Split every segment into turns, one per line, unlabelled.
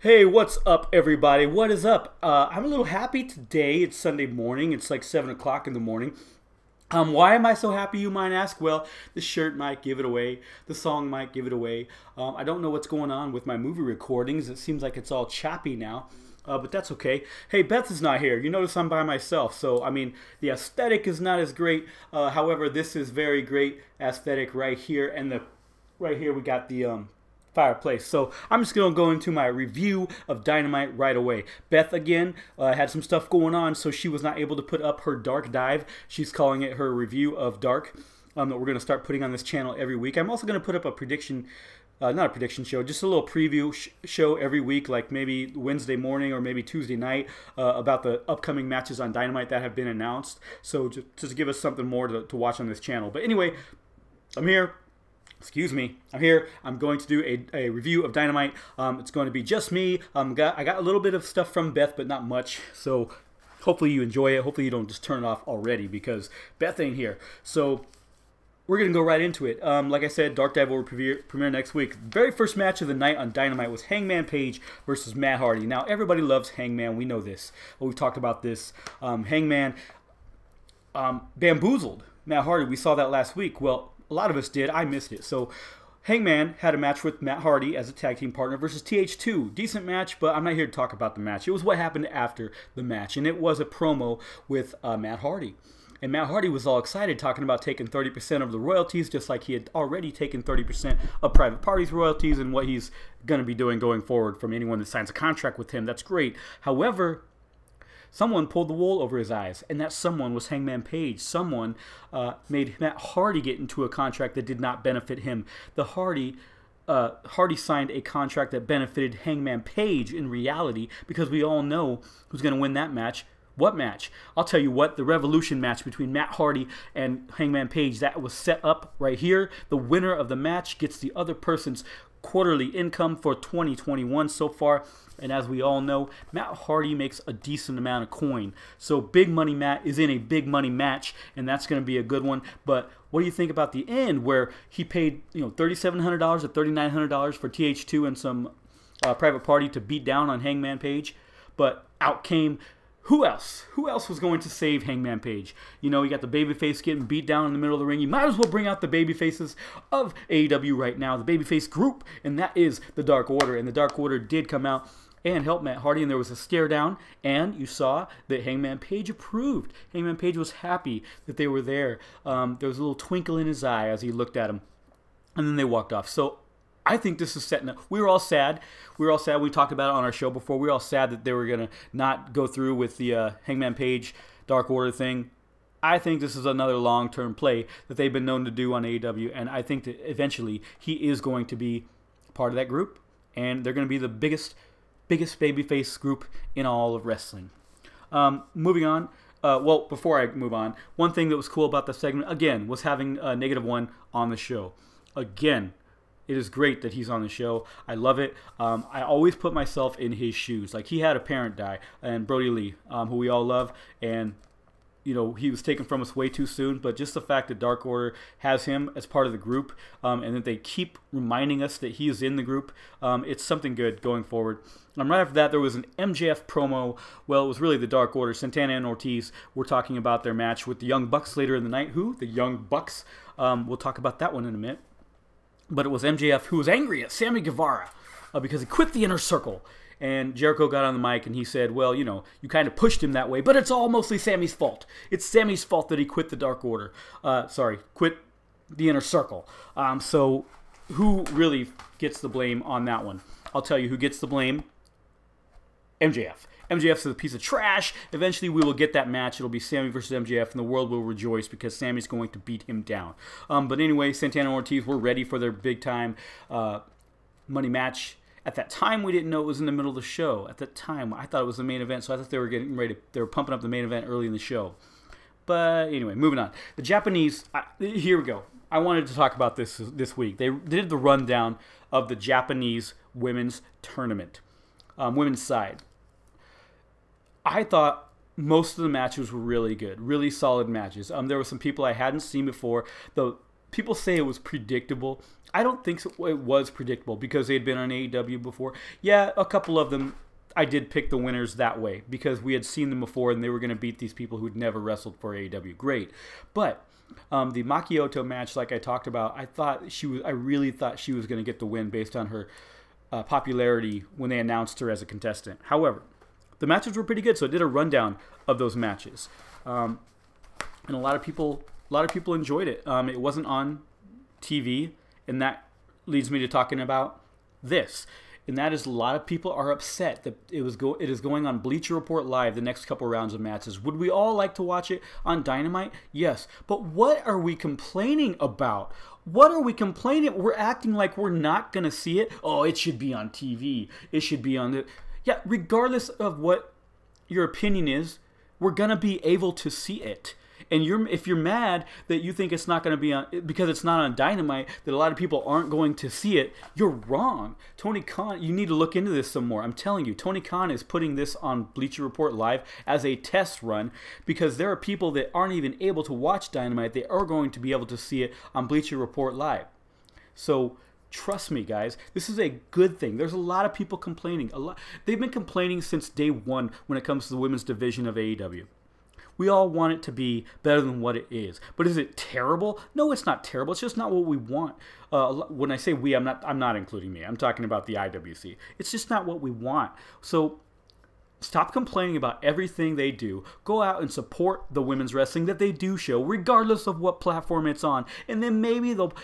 Hey, what's up, everybody? What is up? I'm a little happy today. It's Sunday morning. It's like 7 o'clock in the morning. Why am I so happy, you might ask? Well, the shirt might give it away. The song might give it away. I don't know what's going on with my movie recordings. It seems like it's all choppy now. But that's okay. Hey, Beth is not here. You notice I'm by myself. So, I mean, the aesthetic is not as great. However, this is very great aesthetic right here. And right here we got the fireplace. So I'm just going to go into my review of Dynamite right away. Beth, again, had some stuff going on, so she was not able to put up her Dark Dive. She's calling it her review of Dark that we're going to start putting on this channel every week. I'm also going to put up a prediction, not a prediction show, just a little preview show every week, like maybe Wednesday morning or maybe Tuesday night, about the upcoming matches on Dynamite that have been announced. So just to give us something more to watch on this channel. But anyway, I'm here. Excuse me, I'm here. I'm going to do a review of Dynamite. It's going to be just me. I got a little bit of stuff from Beth, but not much. So hopefully you enjoy it. Hopefully you don't just turn it off already because Beth ain't here. So we're going to go right into it. Like I said, Dark Dive will premiere next week. The very first match of the night on Dynamite was Hangman Page versus Matt Hardy. Now, everybody loves Hangman. We know this. We've talked about this. Hangman bamboozled Matt Hardy. We saw that last week. Well, a lot of us did. I missed it. So Hangman had a match with Matt Hardy as a tag team partner versus TH2. Decent match, but I'm not here to talk about the match. It was what happened after the match, and it was a promo with Matt Hardy. And Matt Hardy was all excited, talking about taking 30% of the royalties, just like he had already taken 30% of Private Party's royalties and what he's going to be doing going forward from anyone that signs a contract with him. That's great. However, someone pulled the wool over his eyes, and that someone was Hangman Page. Someone made Matt Hardy get into a contract that did not benefit him. Hardy signed a contract that benefited Hangman Page in reality, because we all know who's going to win that match. What match? I'll tell you what, the Revolution match between Matt Hardy and Hangman Page, that was set up right here. The winner of the match gets the other person's quarterly income for 2021 so far. And as we all know, Matt Hardy makes a decent amount of coin. So Big Money Matt is in a big money match, and that's going to be a good one. But what do you think about the end where he paid, $3,700 or $3,900 for TH2 and some Private Party to beat down on Hangman Page? But out came who else? Who else was going to save Hangman Page? You got the babyface getting beat down in the middle of the ring. You might as well bring out the babyfaces of AEW right now, the babyface group, and that is the Dark Order. And the Dark Order did come out and help Matt Hardy, and there was a stare down, and you saw that Hangman Page approved. Hangman Page was happy that they were there. There was a little twinkle in his eye as he looked at him, and then they walked off. So I think this is setting up. We were all sad. We were all sad. We talked about it on our show before. We were all sad that they were going to not go through with the Hangman Page Dark Order thing. I think this is another long-term play that they've been known to do on AEW, and I think that eventually he is going to be part of that group, and they're going to be the biggest babyface group in all of wrestling. Moving on. Well, before I move on, one thing that was cool about the segment, again, was having -1 on the show. Again, it is great that he's on the show. I love it. I always put myself in his shoes. Like, he had a parent die, and Brody Lee, who we all love, and he was taken from us way too soon, but just the fact that Dark Order has him as part of the group, and that they keep reminding us that he is in the group, it's something good going forward. Right after that, there was an MJF promo. Well, it was really the Dark Order. Santana and Ortiz were talking about their match with the Young Bucks later in the night. Who? The Young Bucks. We'll talk about that one in a minute. But it was MJF who was angry at Sammy Guevara because he quit the Inner Circle. And Jericho got on the mic and he said, well, you kind of pushed him that way, but it's all mostly Sammy's fault. It's Sammy's fault that he quit the Dark Order. Quit the Inner Circle. So who really gets the blame on that one? I'll tell you who gets the blame. MJF. MJF's a piece of trash. Eventually, we will get that match. It'll be Sammy versus MJF, and the world will rejoice because Sammy's going to beat him down. But anyway, Santana and Ortiz were ready for their big-time money match. At that time, we didn't know it was in the middle of the show. At that time, I thought it was the main event, so I thought they were getting ready. They were pumping up the main event early in the show. But anyway, moving on. The Japanese, here we go. I wanted to talk about this week. They did the rundown of the Japanese women's tournament, women's side. I thought most of the matches were really good, really solid matches. There were some people I hadn't seen before. The people say it was predictable. I don't think so. It was predictable because they had been on AEW before. Yeah, a couple of them, I did pick the winners that way because we had seen them before and they were going to beat these people who'd never wrestled for AEW. Great. But the Makioto match, like I talked about, I really thought she was going to get the win based on her popularity when they announced her as a contestant. However, the matches were pretty good, so I did a rundown of those matches, and a lot of people enjoyed it. It wasn't on TV, and that leads me to talking about this. And that is, a lot of people are upset that it is going on Bleacher Report Live, the next couple rounds of matches. Would we all like to watch it on Dynamite? Yes. But what are we complaining about? What are we complaining? We're acting like we're not going to see it. Oh, it should be on TV. It should be on the... Yeah, regardless of what your opinion is, we're going to be able to see it. And if you're mad that you think it's not going to be on, because it's not on Dynamite, that a lot of people aren't going to see it, you're wrong. Tony Khan, you need to look into this some more. I'm telling you, Tony Khan is putting this on Bleacher Report Live as a test run because there are people that aren't even able to watch Dynamite. They are going to be able to see it on Bleacher Report Live. So trust me, guys, this is a good thing. There's a lot of people complaining. They've been complaining since day one when it comes to the women's division of AEW. We all want it to be better than what it is. But is it terrible? No, it's not terrible. It's just not what we want. When I say we, I'm not including me. I'm talking about the IWC. It's just not what we want. So stop complaining about everything they do. Go out and support the women's wrestling that they do show, regardless of what platform it's on. And then maybe they'll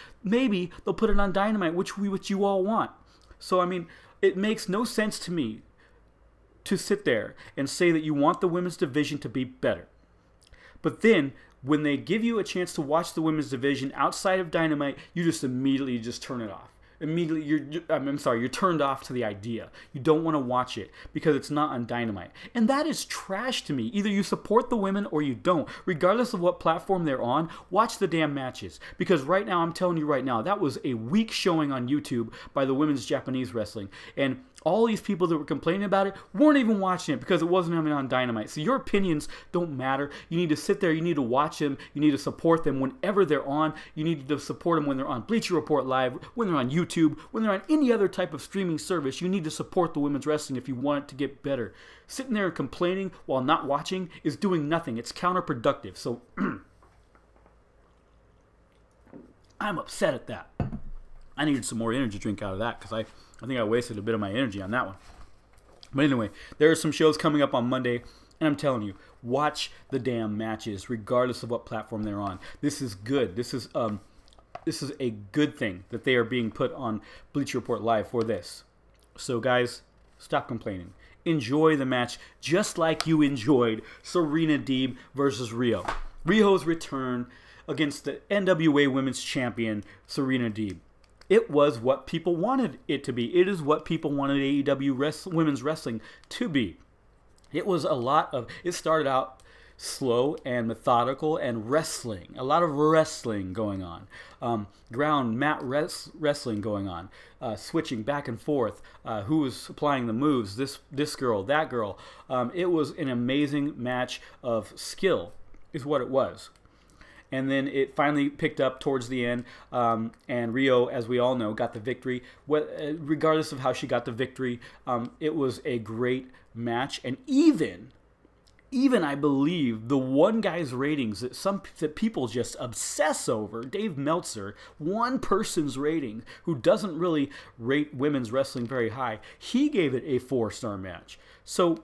put it on Dynamite, which you all want. So I mean, it makes no sense to me to sit there and say that you want the women's division to be better. But then, when they give you a chance to watch the women's division outside of Dynamite, you just immediately just turn it off. Immediately, you're turned off to the idea. You don't want to watch it because it's not on Dynamite. And that is trash to me. Either you support the women or you don't. Regardless of what platform they're on, watch the damn matches. Because right now, I'm telling you right now, that was a weak showing on YouTube by the women's Japanese wrestling. And all these people that were complaining about it weren't even watching it because it wasn't even on Dynamite. So your opinions don't matter. You need to sit there. You need to watch them. You need to support them whenever they're on. You need to support them when they're on Bleacher Report Live, when they're on YouTube, when they're on any other type of streaming service. You need to support the women's wrestling if you want it to get better. Sitting there and complaining while not watching is doing nothing. It's counterproductive. So I'm upset at that. I needed some more energy drink out of that because I think I wasted a bit of my energy on that one. But anyway, there are some shows coming up on Monday, and I'm telling you, watch the damn matches, regardless of what platform they're on. This is good. This is a good thing that they are being put on Bleacher Report Live for this. So guys, stop complaining. Enjoy the match just like you enjoyed Serena Deeb versus Ryo. Ryo's return against the NWA Women's Champion, Serena Deeb. It was what people wanted it to be. It is what people wanted AEW women's wrestling to be. It was it started out slow and methodical and wrestling. A lot of wrestling going on. Ground mat wrestling going on. Switching back and forth. Who was applying the moves? This girl, that girl. It was an amazing match of skill is what it was. And then it finally picked up towards the end, and Ryo, as we all know, got the victory. Regardless of how she got the victory, it was a great match. And even I believe the one guy's ratings that people just obsess over, Dave Meltzer, one person's rating, who doesn't really rate women's wrestling very high, he gave it a 4-star match. So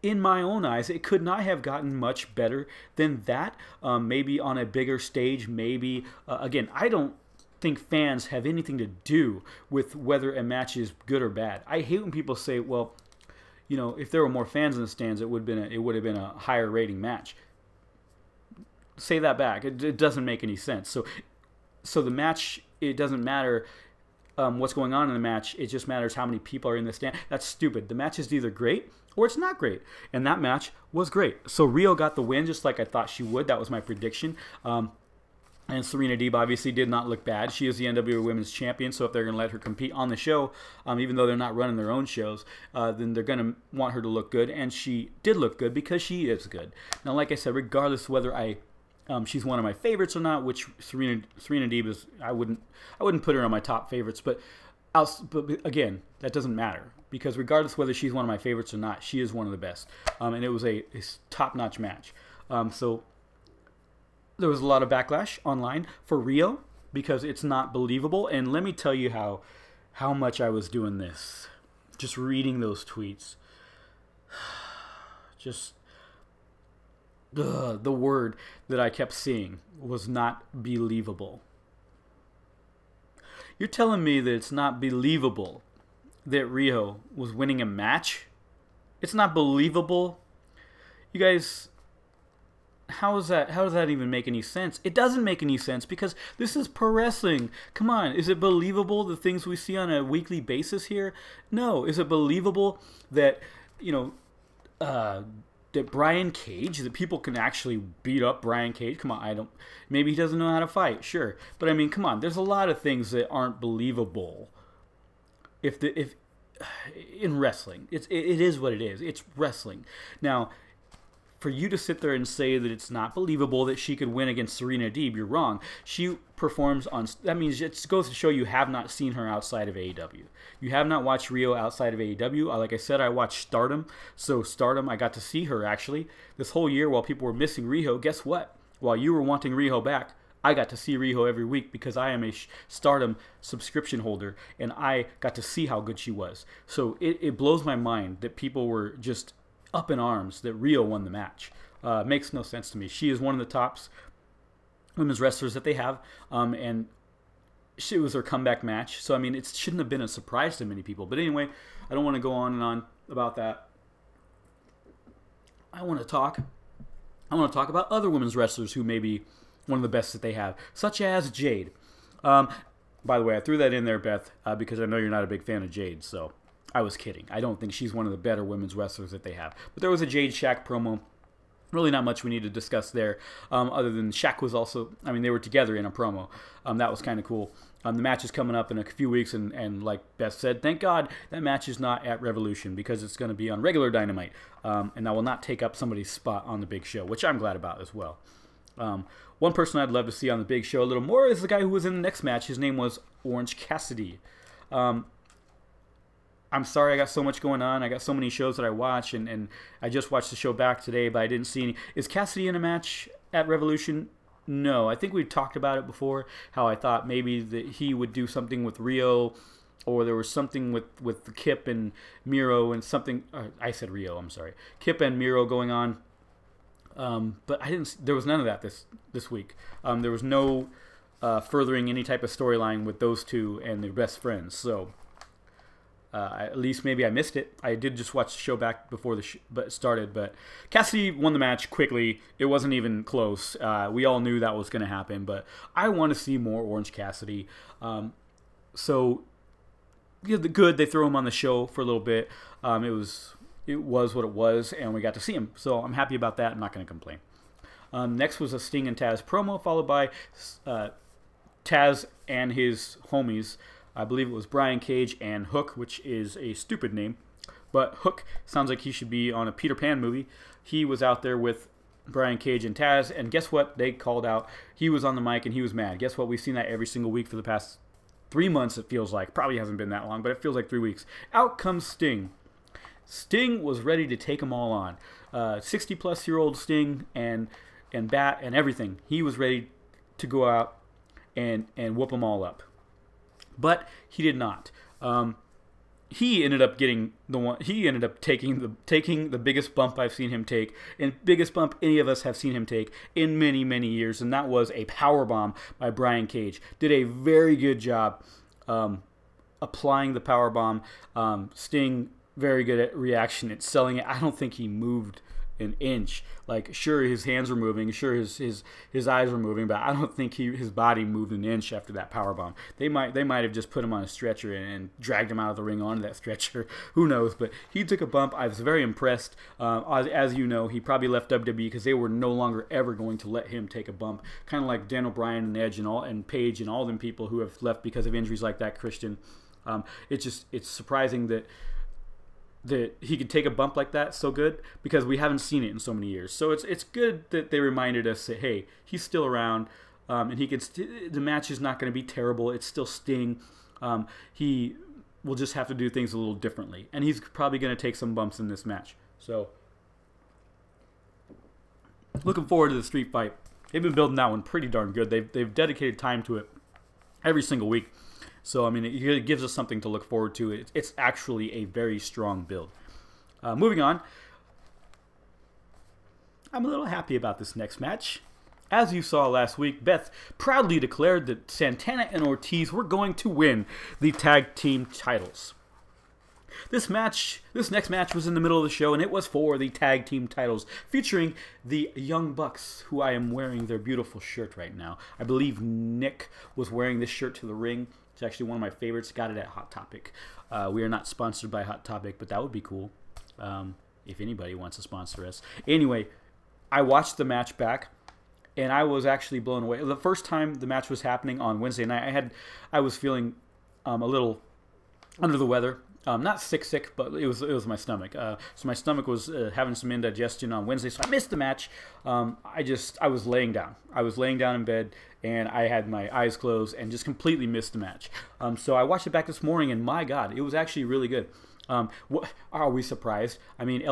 in my own eyes, it could not have gotten much better than that. Maybe on a bigger stage, maybe. Again, I don't think fans have anything to do with whether a match is good or bad. I hate when people say, well, you know, if there were more fans in the stands, it would have been a higher rating match. Say that back. It doesn't make any sense. So the match, it doesn't matter what's going on in the match. It just matters how many people are in the stand. That's stupid. The match is either great or it's not great. And that match was great. So Ryo got the win just like I thought she would. That was my prediction. And Serena Deeb obviously did not look bad. She is the NWA Women's Champion, so if they're going to let her compete on the show, even though they're not running their own shows, then they're going to want her to look good. And she did look good because she is good. Now, like I said, regardless whether I she's one of my favorites or not, which Serena Deeb is. I wouldn't put her on my top favorites, but again, that doesn't matter because regardless whether she's one of my favorites or not, she is one of the best. And it was a top-notch match. So there was a lot of backlash online for Rio because it's not believable. And let me tell you how much I was doing this, just reading those tweets. Just the word that I kept seeing was not believable. You're telling me that it's not believable that Rio was winning a match? It's not believable? You guys, how does that even make any sense? It doesn't make any sense because this is pro wrestling. Come on, is it believable the things we see on a weekly basis here? No. Is it believable that, that Brian Cage, that people can actually beat up Brian Cage? Come on, maybe he doesn't know how to fight, sure. But I mean, come on, there's a lot of things that aren't believable. If in wrestling, it is what it is. It's wrestling. Now, for you to sit there and say that it's not believable that she could win against Serena Deeb, you're wrong. She performs on... That means it goes to show you have not seen her outside of AEW. You have not watched Rio outside of AEW. Like I said, I watched Stardom. So Stardom, I got to see her, actually. This whole year while people were missing Rio, guess what? While you were wanting Rio back, I got to see Rio every week because I am a Stardom subscription holder, and I got to see how good she was. So it blows my mind that people were just up in arms that Rio won the match. Makes no sense to me. She is one of the tops women's wrestlers that they have, and it was her comeback match. So, I mean, it shouldn't have been a surprise to many people. But anyway, I don't want to go on and on about that. I want to talk about other women's wrestlers who may be one of the best that they have, such as Jade. By the way, I threw that in there, Beth, because I know you're not a big fan of Jade, so I was kidding. I don't think she's one of the better women's wrestlers that they have. But there was a Jade Shaq promo. Really not much we need to discuss there, other than Shaq was also, I mean, they were together in a promo. That was kind of cool. The match is coming up in a few weeks, and like Beth said, thank God that match is not at Revolution because it's going to be on regular Dynamite, and that will not take up somebody's spot on the Big Show, which I'm glad about as well. One person I'd love to see on the Big Show a little more is the guy who was in the next match. His name was Orange Cassidy. I'm sorry I got so much going on. I got so many shows that I watch, and I just watched the show back today, but I didn't see any. Is Cassidy in a match at Revolution? No. I think we've talked about it before, how I thought maybe that he would do something with Rio, or there was something with Kip and Miro and something. I said Rio, I'm sorry. Kip and Miro going on. But there was none of that this week. There was no furthering any type of storyline with those two and their best friends, so... at least maybe I missed it. I did just watch the show back before it started, but Cassidy won the match quickly. It wasn't even close. We all knew that was going to happen, but I want to see more Orange Cassidy. So, yeah, good. They threw him on the show for a little bit. It was what it was, and we got to see him. So I'm happy about that. I'm not going to complain. Next was a Sting and Taz promo, followed by Taz and his homies. I believe it was Brian Cage and Hook, which is a stupid name. But Hook sounds like he should be on a Peter Pan movie. He was out there with Brian Cage and Taz, and guess what? They called out. He was on the mic, and he was mad. Guess what? We've seen that every single week for the past 3 months, it feels like. Probably hasn't been that long, but it feels like 3 weeks. Out comes Sting. Sting was ready to take them all on. 60-plus-year-old Sting and Bat and everything. He was ready to go out and whoop them all up. But he did not. He ended up getting the one. He ended up taking the biggest bump I've seen him take, and biggest bump any of us have seen him take in many, many years, and that was a powerbomb by Brian Cage. Did a very good job applying the powerbomb. Sting, very good at reaction at selling it. I don't think he moved an inch. Like, sure, his hands were moving, sure, his eyes were moving, but I don't think his body moved an inch after that powerbomb. They might have just put him on a stretcher and dragged him out of the ring onto that stretcher. Who knows? But he took a bump. I was very impressed. As you know, he probably left WWE because they were no longer ever going to let him take a bump. Kind of like Daniel Bryan and Edge and Paige and all them people who have left because of injuries like that. Christian. It's surprising that that he could take a bump like that so good, because we haven't seen it in so many years. So it's good that they reminded us that, hey, he's still around, and he can. The match is not going to be terrible. It's still Sting. He will just have to do things a little differently, and he's probably going to take some bumps in this match. So looking forward to the street fight. They've been building that one pretty darn good. They've dedicated time to it every single week. So, I mean, it gives us something to look forward to. It's actually a very strong build. Moving on. I'm a little happy about this next match. As you saw last week, Beth proudly declared that Santana and Ortiz were going to win the tag team titles. This next match was in the middle of the show, and it was for the tag team titles, featuring the Young Bucks, who I am wearing their beautiful shirt right now. I believe Nick was wearing this shirt to the ring. It's actually one of my favorites. Got it at Hot Topic. We are not sponsored by Hot Topic, but that would be cool if anybody wants to sponsor us. Anyway, I watched the match back, and I was actually blown away. The first time the match was happening on Wednesday night, I was feeling a little under the weather. Not sick, but it was my stomach. So my stomach was having some indigestion on Wednesday, so I missed the match. I was laying down. I was laying down in bed, and I had my eyes closed and just completely missed the match. So I watched it back this morning, and my God, it was actually really good. Are we surprised? I mean,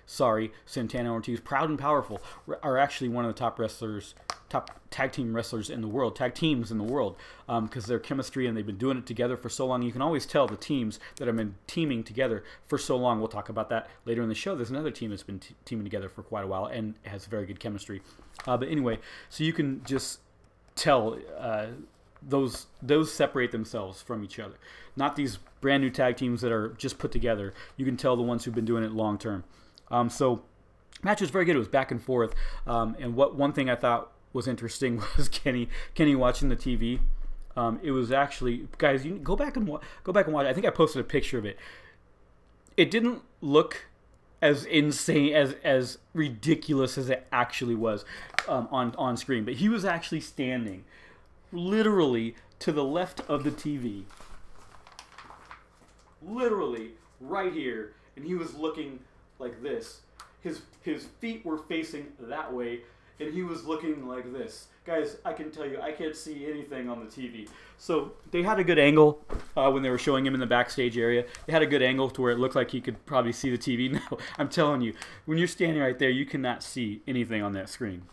Santana and Ortiz, Proud and Powerful, are actually one of the top tag team wrestlers in the world, tag teams in the world, because their chemistry, and they've been doing it together for so long. You can always tell the teams that have been teaming together for so long. We'll talk about that later in the show. There's another team that's been teaming together for quite a while and has very good chemistry. But anyway, so you can just tell those separate themselves from each other. Not these brand new tag teams that are just put together. You can tell the ones who've been doing it long term. So match was very good. It was back and forth. And one thing I thought was interesting was Kenny watching the TV. It was actually, guys, you go back and watch. I think I posted a picture of it. It didn't look as insane, as ridiculous as it actually was on screen. But he was actually standing literally to the left of the TV, literally right here, and he was looking like this. His feet were facing that way, and he was looking like this. Guys, I can tell you, I can't see anything on the TV. So they had a good angle when they were showing him in the backstage area. They had a good angle to where it looked like he could probably see the TV. No, I'm telling you, when you're standing right there, you cannot see anything on that screen.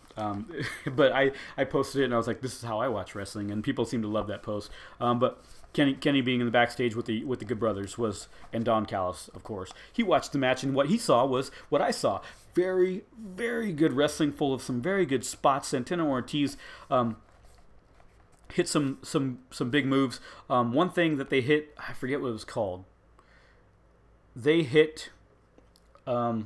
But I posted it, and I was like, this is how I watch wrestling, and people seem to love that post. But Kenny being in the backstage with the Good Brothers and Don Callis, of course. He watched the match, and what he saw was what I saw. Very, very good wrestling, full of some very good spots. Santana Ortiz hit some big moves. One thing that they hit, I forget what it was called. They hit got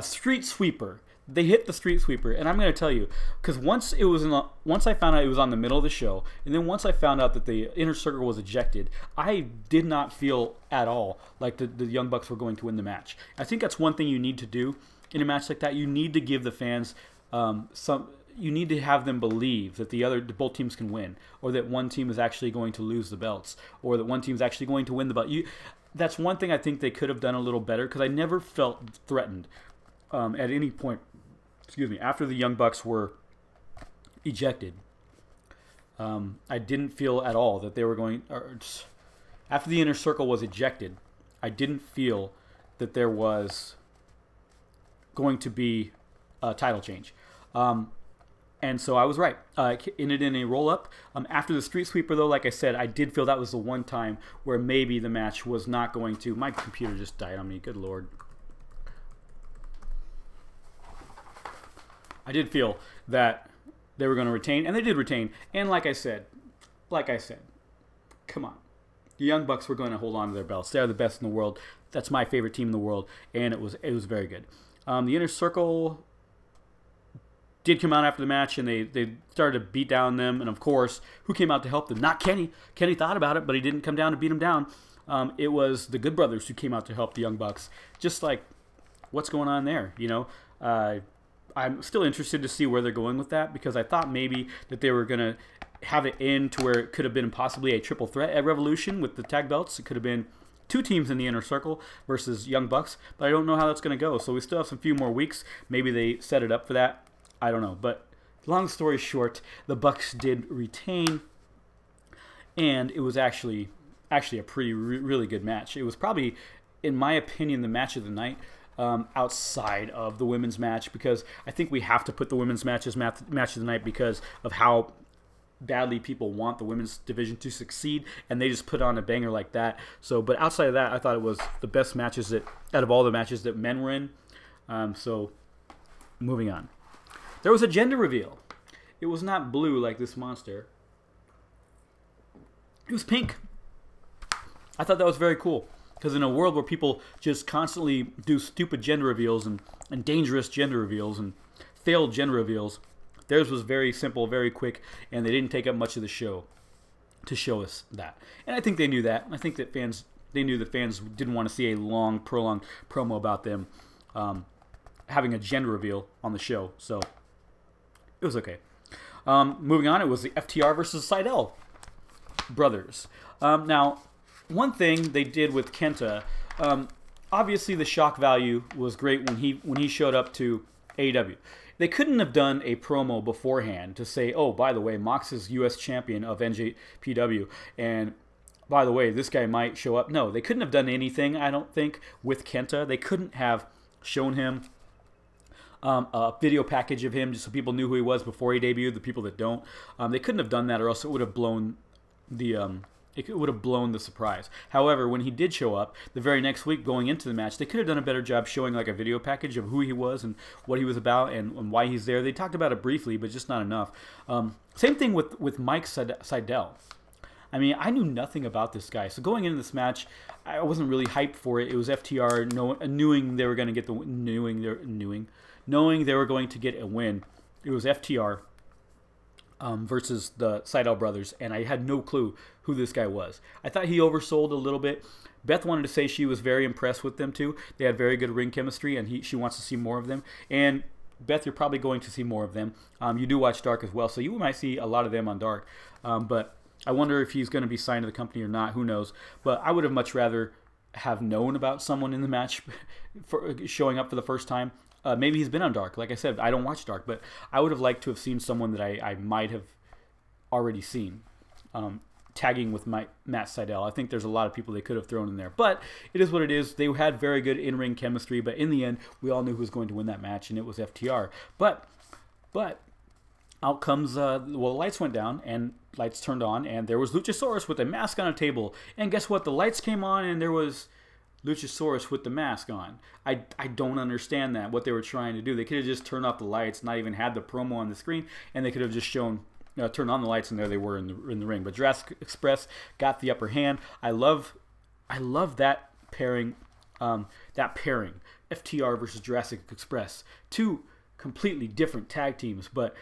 Street Sweeper. They hit the Street Sweeper, and I'm going to tell you, because once I found out it was on the middle of the show, and then once I found out that the Inner Circle was ejected, I did not feel at all like the Young Bucks were going to win the match. I think that's one thing you need to do in a match like that. You need to give the fans you need to have them believe that both teams can win, or that one team is actually going to lose the belts, or that one team is actually going to win the belt. That's one thing I think they could have done a little better, because I never felt threatened at any point. After the Young Bucks were ejected, I didn't feel at all that they were going. After the Inner Circle was ejected, I didn't feel that there was going to be a title change. And so I was right. Ended in a roll-up. After the Street Sweeper, though, like I said, I did feel that was the one time where maybe the match was not going to. My computer just died on me. Good Lord. I did feel that they were going to retain, and they did retain. And like I said, come on. The Young Bucks were going to hold on to their belts. They're the best in the world. That's my favorite team in the world, and it was very good. The Inner Circle did come out after the match, and they started to beat down them. And, of course, who came out to help them? Not Kenny. Kenny thought about it, but he didn't come down to beat them down. It was the Good Brothers who came out to help the Young Bucks. Just like, what's going on there, you know? I'm still interested to see where they're going with that, because I thought maybe that they were going to have it in to where it could have been possibly a triple threat at Revolution with the tag belts. It could have been two teams in the inner circle versus Young Bucks, but I don't know how that's going to go. So we still have some few more weeks. Maybe they set it up for that. I don't know. But long story short, the Bucks did retain, and it was actually a pretty really good match. It was probably, in my opinion, the match of the night. Outside of the women's match, because I think we have to put the women's match as match of the night because of how badly people want the women's division to succeed, and they just put on a banger like that. So, but outside of that, I thought it was the best matches that out of all the matches that men were in. So, moving on, there was a gender reveal. It was not blue like this monster. It was pink. I thought that was very cool. Because in a world where people just constantly do stupid gender reveals and dangerous gender reveals and failed gender reveals, theirs was very simple, very quick, and they didn't take up much of the show to show us that. And I think they knew that. I think that they knew the fans didn't want to see a long, prolonged promo about them having a gender reveal on the show. So it was okay. Moving on, it was the FTR versus Seidel brothers. Now, one thing they did with Kenta, obviously the shock value was great when he showed up to AEW. They couldn't have done a promo beforehand to say, oh, by the way, Mox is U.S. champion of NJPW, and by the way, this guy might show up. No, they couldn't have done anything, I don't think, with Kenta. They couldn't have shown him a video package of him just so people knew who he was before he debuted, the people that don't. They couldn't have done that, or else it would have blown the surprise. However, when he did show up, the very next week going into the match, they could have done a better job showing like a video package of who he was and what he was about and why he's there. They talked about it briefly, but just not enough. Same thing with Mike Seidel. I mean, I knew nothing about this guy. So going into this match, I wasn't really hyped for it. It was FTR knowing they were going to get the knowing they were going to get a win. It was FTR versus the Seidel brothers, and I had no clue who this guy was. I thought he oversold a little bit. Beth wanted to say she was very impressed with them too. They had very good ring chemistry, and she wants to see more of them. And Beth, you're probably going to see more of them. You do watch Dark as well, so you might see a lot of them on Dark. But I wonder if he's going to be signed to the company or not. Who knows? But I would have much rather have known about someone in the match for showing up for the first time. Maybe he's been on Dark. Like I said, I don't watch Dark, but I would have liked to have seen someone that I might have already seen tagging with Matt Seidel. I think there's a lot of people they could have thrown in there. But it is what it is. They had very good in-ring chemistry, but in the end, we all knew who was going to win that match, and it was FTR. But out comes, the lights went down, and lights turned on, and there was Luchasaurus with a mask on a table. And guess what? The lights came on, and there was Luchasaurus with the mask on. I don't understand that, what they were trying to do. They could have just turned off the lights, not even had the promo on the screen, and they could have just shown, turned on the lights, and there they were in the ring. But Jurassic Express got the upper hand. I love that pairing, FTR versus Jurassic Express. Two completely different tag teams, but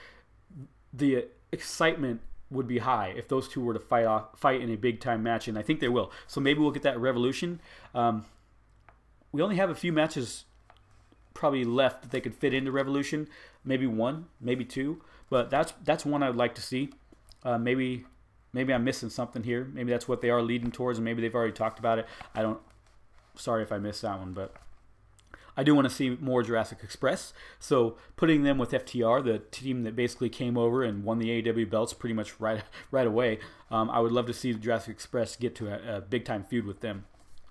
the excitement would be high if those two were to fight in a big time match, and I think they will. So maybe we'll get that Revolution. We only have a few matches probably left that they could fit into Revolution. Maybe one, maybe two, but that's one I'd like to see. Maybe I'm missing something here. Maybe that's what they are leading towards, and maybe they've already talked about it. Sorry if I missed that one, but I do want to see more Jurassic Express. So putting them with FTR, the team that basically came over and won the AEW belts pretty much right away, I would love to see Jurassic Express get to a big-time feud with them.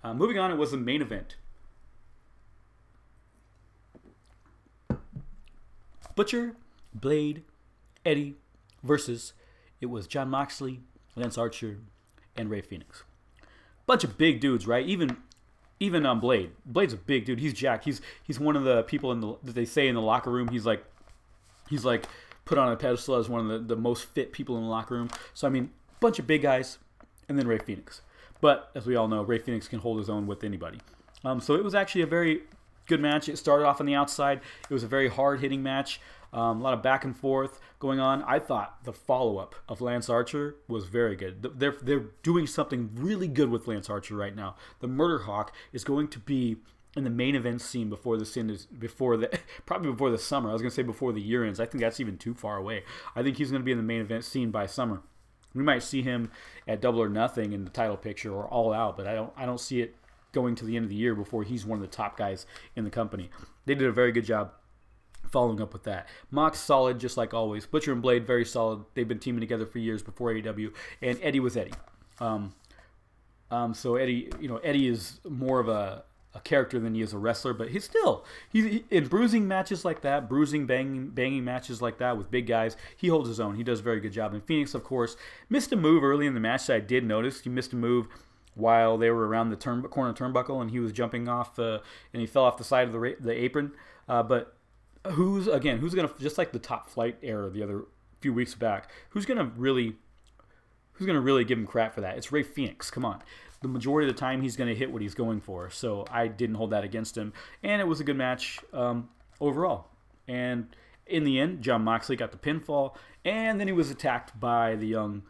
Moving on, it was the main event. Butcher, Blade, Eddie versus, it was Jon Moxley, Lance Archer, and Rey Fenix. Bunch of big dudes, right? Even on Blade. Blade's a big dude. He's jacked. He's one of the people that they say in the locker room. He's like put on a pedestal as one of the most fit people in the locker room. So I mean, bunch of big guys, and then Rey Fenix. But as we all know, Rey Fenix can hold his own with anybody. So it was actually a very good match. It started off on the outside. It was a very hard-hitting match. A lot of back and forth going on. I thought the follow-up of Lance Archer was very good. They're doing something really good with Lance Archer right now. The Murder Hawk is going to be in the main event scene probably before the summer. I was going to say before the year ends. I think that's even too far away. I think he's going to be in the main event scene by summer. We might see him at Double or Nothing in the title picture or All Out, but I don't see it going to the end of the year before he's one of the top guys in the company. They did a very good job following up with that. Mox solid, just like always. Butcher and Blade, very solid. They've been teaming together for years before AEW. And Eddie was Eddie. So Eddie, Eddie is more of a character than he is a wrestler, but he's in bruising matches like that, banging matches like that with big guys, he holds his own. He does a very good job. And Phoenix, of course, missed a move early in the match that I did notice. He missed a move while they were around the corner turnbuckle, and he was jumping off and he fell off the side of the apron. But who's gonna, just like the Top Flight era the other few weeks back, who's gonna really give him crap for that? It's Rey Fenix. Come on. The majority of the time, he's going to hit what he's going for. So I didn't hold that against him. And it was a good match overall. And in the end, Jon Moxley got the pinfall. And then he was attacked by the Young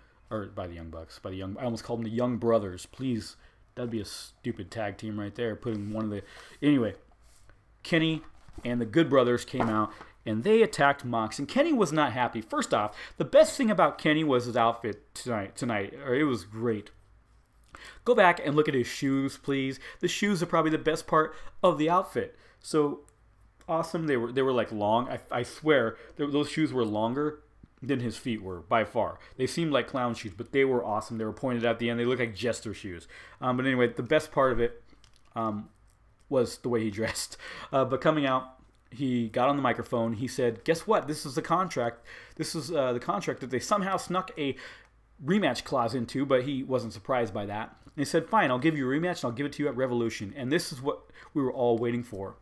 Bucks. I almost called them the Young Brothers. Please, that'd be a stupid tag team right there. Anyway, Kenny and the Good Brothers came out. And they attacked Mox. And Kenny was not happy. First off, the best thing about Kenny was his outfit tonight. It was great. Go back and look at his shoes, please. The shoes are probably the best part of the outfit. So awesome. They were like long. I swear those shoes were longer than his feet were by far. They seemed like clown shoes, but they were awesome. They were pointed at the end. They looked like jester shoes. But anyway, the best part of it was the way he dressed. But coming out, he got on the microphone. He said, "Guess what? This is the contract. This is the contract that they somehow snuck a rematch clause into," but he wasn't surprised by that. And he said, "Fine, I'll give you a rematch and I'll give it to you at Revolution." And this is what we were all waiting for.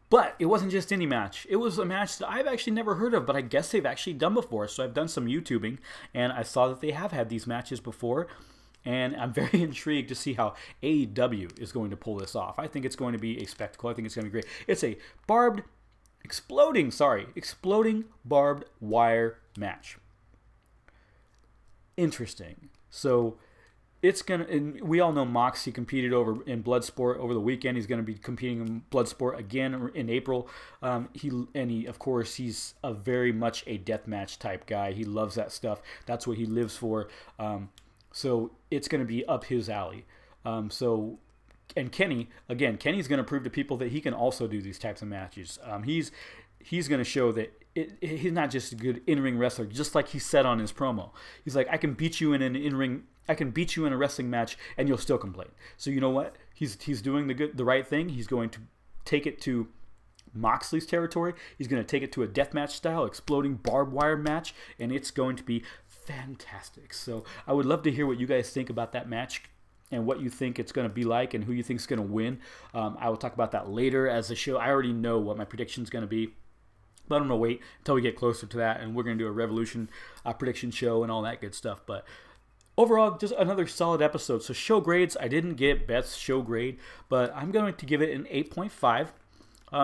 But it wasn't just any match. It was a match that I've actually never heard of, but I guess they've actually done before. So I've done some YouTubing, and I saw that they have had these matches before. And I'm very intrigued to see how AEW is going to pull this off. I think it's going to be a spectacle. I think it's going to be great. It's a exploding barbed wire match. Interesting. So and we all know Moxie competed in Bloodsport over the weekend. He's going to be competing in Bloodsport again in April. Of course, he's a very much a deathmatch type guy. He loves that stuff. That's what he lives for. So it's going to be up his alley. And Kenny's going to prove to people that he can also do these types of matches. He's going to show that he's not just a good in-ring wrestler, just like he said on his promo. He's like, I can beat you in a wrestling match, and you'll still complain. So you know what? He's doing the right thing. He's going to take it to Moxley's territory. He's going to take it to a deathmatch style, exploding barbed wire match, and it's going to be fantastic. So I would love to hear what you guys think about that match and what you think it's going to be like and who you think is going to win. I will talk about that later as the show. I already know what my prediction is going to be, but I'm going to wait until we get closer to that, and we're going to do a Revolution prediction show and all that good stuff. But overall, just another solid episode. So show grades, I didn't get Beth's show grade, but I'm going to give it an 8.5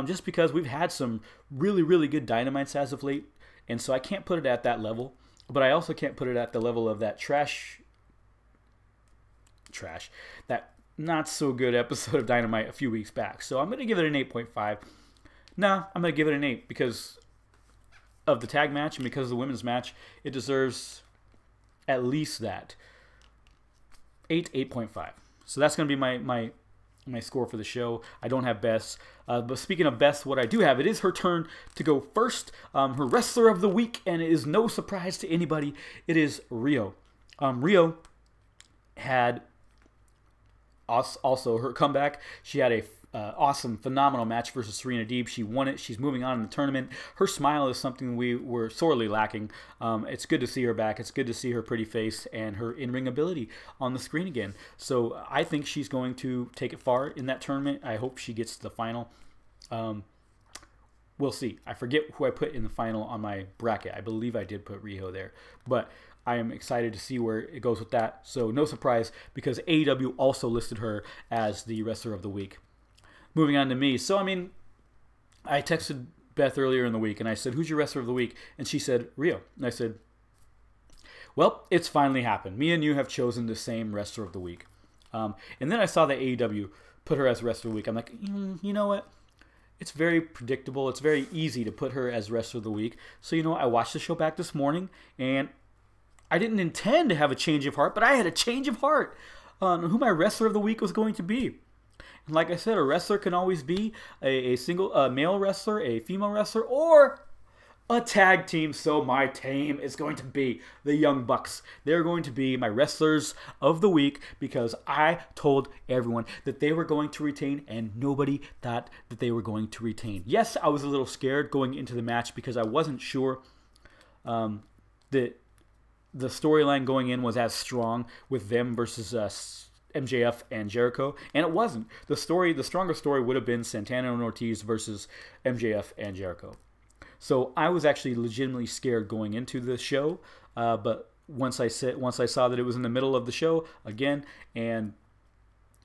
just because we've had some really, really good Dynamites as of late, and so I can't put it at that level. But I also can't put it at the level of that that not so good episode of Dynamite a few weeks back. So I'm going to give it an 8.5. No, I'm going to give it an 8 because of the tag match and because of the women's match. It deserves at least that. 8.5. So that's going to be my score for the show. I don't have Beth's. But speaking of Beth, what I do have, it is her turn to go first. Her wrestler of the week, and it is no surprise to anybody, it is Ryo. Ryo had also her comeback. She had a awesome, phenomenal match versus Serena Deeb. She won it. She's moving on in the tournament. Her smile is something we were sorely lacking. It's good to see her back. It's good to see her pretty face and her in-ring ability on the screen again. So I think she's going to take it far in that tournament. I hope she gets to the final. We'll see. I forget who I put in the final on my bracket. I believe I did put Riho there. But I am excited to see where it goes with that. So no surprise because AEW also listed her as the wrestler of the week. Moving on to me. So, I texted Beth earlier in the week, and I said, who's your wrestler of the week? And she said, Ryo. And I said, well, it's finally happened. Me and you have chosen the same wrestler of the week. And then I saw that AEW put her as wrestler of the week. I'm like, you know what? It's very predictable. It's very easy to put her as wrestler of the week. So, I watched the show back this morning, and I didn't intend to have a change of heart, but I had a change of heart. on who my wrestler of the week was going to be. And like I said, a wrestler can always be a male wrestler, a female wrestler, or a tag team. So my team is going to be the Young Bucks. They're going to be my wrestlers of the week because I told everyone that they were going to retain and nobody thought that they were going to retain. Yes, I was a little scared going into the match because I wasn't sure that the storyline going in was as strong with them versus MJF and Jericho, and it wasn't. The stronger story would have been Santana and Ortiz versus MJF and Jericho. So I was actually legitimately scared going into the show, but once I saw that it was in the middle of the show again, and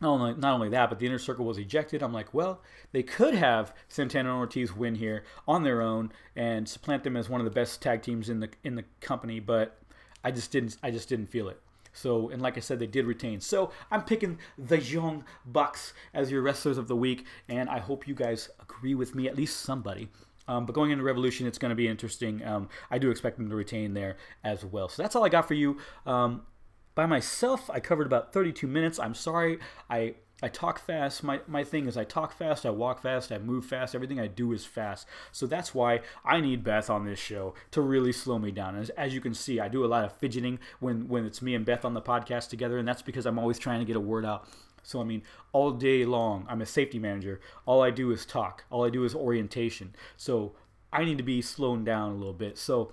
not only that, but the Inner Circle was ejected, I'm like, well, they could have Santana and Ortiz win here on their own and supplant them as one of the best tag teams in the company, but I just didn't feel it. So, and like I said, they did retain. So I'm picking the Young Bucks as your wrestlers of the week, and I hope you guys agree with me, at least somebody. But going into Revolution, it's going to be interesting. I do expect them to retain there as well. So that's all I got for you. By myself, I covered about 32 minutes. I'm sorry. I talk fast. My thing is I talk fast, I walk fast, I move fast. Everything I do is fast. So that's why I need Beth on this show to really slow me down. As you can see, I do a lot of fidgeting when it's me and Beth on the podcast together, and that's because I'm always trying to get a word out. So, I mean, all day long, I'm a safety manager. All I do is talk. All I do is orientation. So I need to be slowing down a little bit. So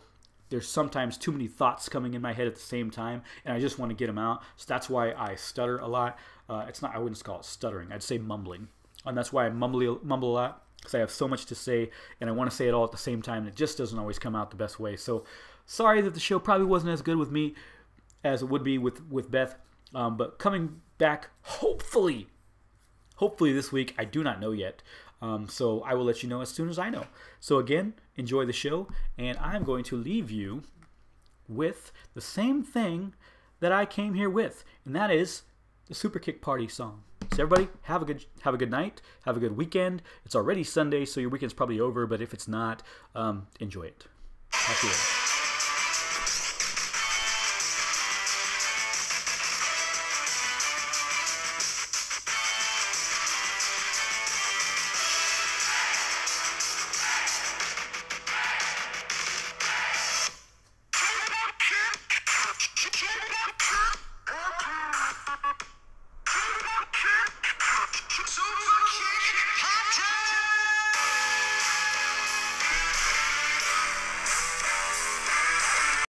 there's sometimes too many thoughts coming in my head at the same time, and I just want to get them out. So that's why I stutter a lot. I wouldn't call it stuttering. I'd say mumbling. And that's why I mumble a lot, because I have so much to say, and I want to say it all at the same time, and it just doesn't always come out the best way. So sorry that the show probably wasn't as good with me as it would be with Beth. But coming back, hopefully this week. I do not know yet. So I will let you know as soon as I know. So again, enjoy the show, and I'm going to leave you with the same thing that I came here with, and that is the Super Kick Party song. So everybody, have a good night, have a good weekend. It's already Sunday, so your weekend's probably over, but if it's not, enjoy it. Talk to you later.